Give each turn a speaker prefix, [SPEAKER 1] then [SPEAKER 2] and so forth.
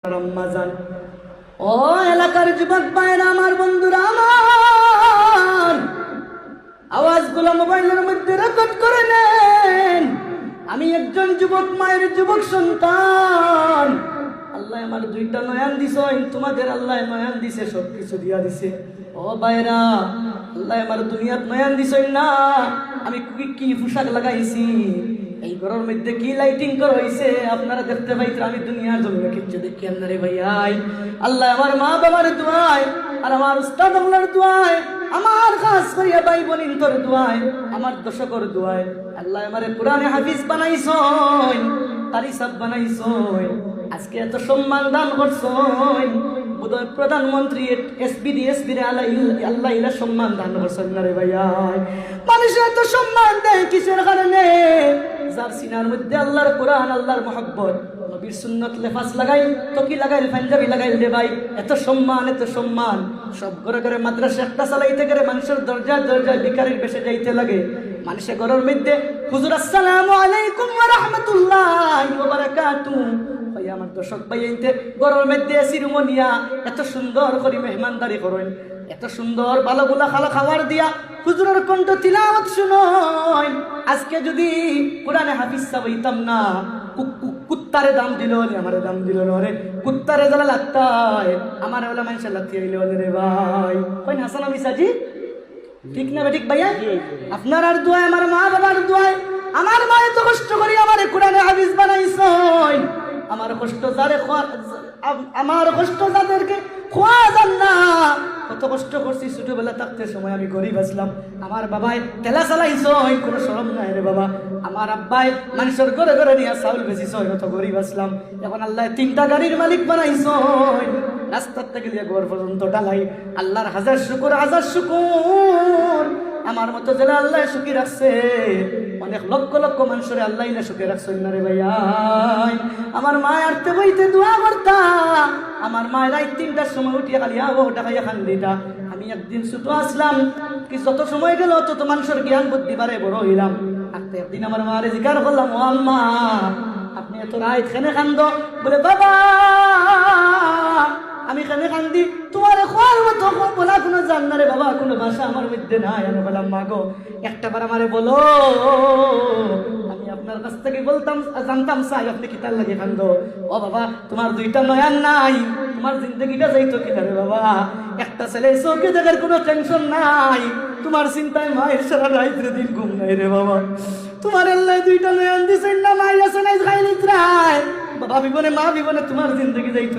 [SPEAKER 1] রমজান ও এলাকার যুবক ভাইরা আমার বন্ধুরা আমার আওয়াজগুলো মোবাইলের মধ্যে রেকর্ড করে নেন। আমি একজন যুবক মায়ের যুবক সন্তান। আল্লাহ আমার দুইটা নয়ন দিছেন, তোমাদের আল্লাহ নয়ন দিছে, সবকিছু দিয়া দিছে। ও ভাইরা, আল্লাহ আমার দুনিয়াত নয়ন দিছেন না, আমি কি পোশাক লাগাইছি, এই ঘরের মধ্যে কি লাইটিং করা হয়েছে আপনারা দেখতে পাইছেন। আমি দুনিয়ার জন্য কিছু দেখি আপনারে ভাইয়াই। আল্লাহ আমার মা বাবার দোয়ায় আর আমার উস্তাদ আমলার দোয়ায়, আমার খাস করিয়া ভাই বোনিন তোর দোয়ায়, আমার দর্শকর দোয়ায় আল্লাহ আমারে কোরআনে হাফিজ বানাইছই, কারি সাহেব বানাইছই, আজকে এত সম্মান দান করছই। বোধহয় প্রধানমন্ত্রী এসপি রে আল্লাহ ইলা সম্মান দান করছেন না রে ভাইয়াই। মানুষ এত সম্মান দেয় কিসের কারণে? যার সিনার মধ্যে আল্লাহর কোরআন, আল্লাহর মহব্বত, নবীর সুন্নত লেফাস লাগাই, তকি লাগাই, পাঞ্জাবি লাগাই রে ভাই, এত সম্মান, এত সম্মান। সব ঘরে ঘরে মাদ্রাসা একটা চালাইতে গেলে মানুষের দরজায় দরজায় ভিখারির বেশে যাইতে লাগে। মানুষের ঘরের মধ্যে হুজুর আসসালামু আলাইকুম ওয়া রাহমাতুল্লাহি ওয়া বারাকাতুহু, ভাই আমার দর্শক ভাই এইতে ঘরের মধ্যে সিরুমনিয়া এত সুন্দর করে মেহমানদারি করেন, এত সুন্দর ভালোগুলা খাবার দিয়া হুজুরের কণ্ঠ তিলাওয়াত শুনুন। আজকে যদি কোরআনে হাফিজ হইতাম না, কুত্তারে দাম দিল নি, আমারে দাম দিল না রে, কুত্তারে যারা লাগতায় আমার ওলা মানুষের লাগতে হইল রে ভাই। কই হাসান আমি সাজি ঠিক না ঠিক ভাইয়া? আপনার আর দোয়ায়, আমার মা বাবার দোয়ায়, আমার মা এত কষ্ট করি আমারে কোরআনে হাফিজ বানাইছই। আমার কষ্ট যারে আমার কষ্ট যাদেরকে খোয়া যান না, কত কষ্ট করছি ছোটবেলা থাকতে সময় আমি গরিব আসলাম। আমার বাবাই তেলা চালাইছই, কোনো শরম নাই রে বাবা। আমার আব্বাই মানুষের ঘরে ঘরে নিয়ে চাউল বেচিছই, কত গরিব আসলাম। এখন আল্লাহ 3টা গাড়ির মালিক বানাইছই, রাস্তার থেকে দিয়ে ঘর পর্যন্ত ডালাই। আল্লাহর হাজার শুকুর, হাজার শুকুর। আমার মতো জেলা আল্লাহ সুখী রাখছে, অনেক লক্ষ লক্ষ মানুষের আল্লাহ না সুখে রাখছেন না রে ভাইয়াই। আমার মা আরতে বইতে দোয়া করতা, আমার মা রাত 3টার সময় উঠিয়া খালি আবো টাকাইয়া খান দিতা। আমি একদিন ছোট আসলাম, কি যত সময় গেল তত মানুষের জ্ঞান বুদ্ধি বাড়ে বড় হইলাম। আজকে একদিন আমার মারে জিজ্ঞার করলাম, ও আম্মা আপনি এত রাত খানে কান্দ? বলে বাবা আমি খানে কান্দি, তোমার খোয়ার মতো বলা কোনো জান না রে বাবা, কোনো ভাষা আমার মধ্যে নাই। আমি বললাম মা গো একটা বার আমারে বলো, আমি আপনার কাছ থেকে বলতাম জানতাম চাই আপনি কি তার লাগে কান্দ। ও বাবা তোমার 2টা নয়ন নাই, তোমার জিন্দগিটা যাইতো কিনা রে বাবা? একটা ছেলে চোখে দেখার কোনো টেনশন নাই, তোমার চিন্তায় মায়ের সারা রাইতে দিন ঘুম নাই রে বাবা। তোমার আল্লাহ 2টা নয়ন দিছেন না, মায়ের আছে নাই খাই নিদ্রায় বাবা বিবনে, মা বিবনে তোমার জিন্দগি যাইতো।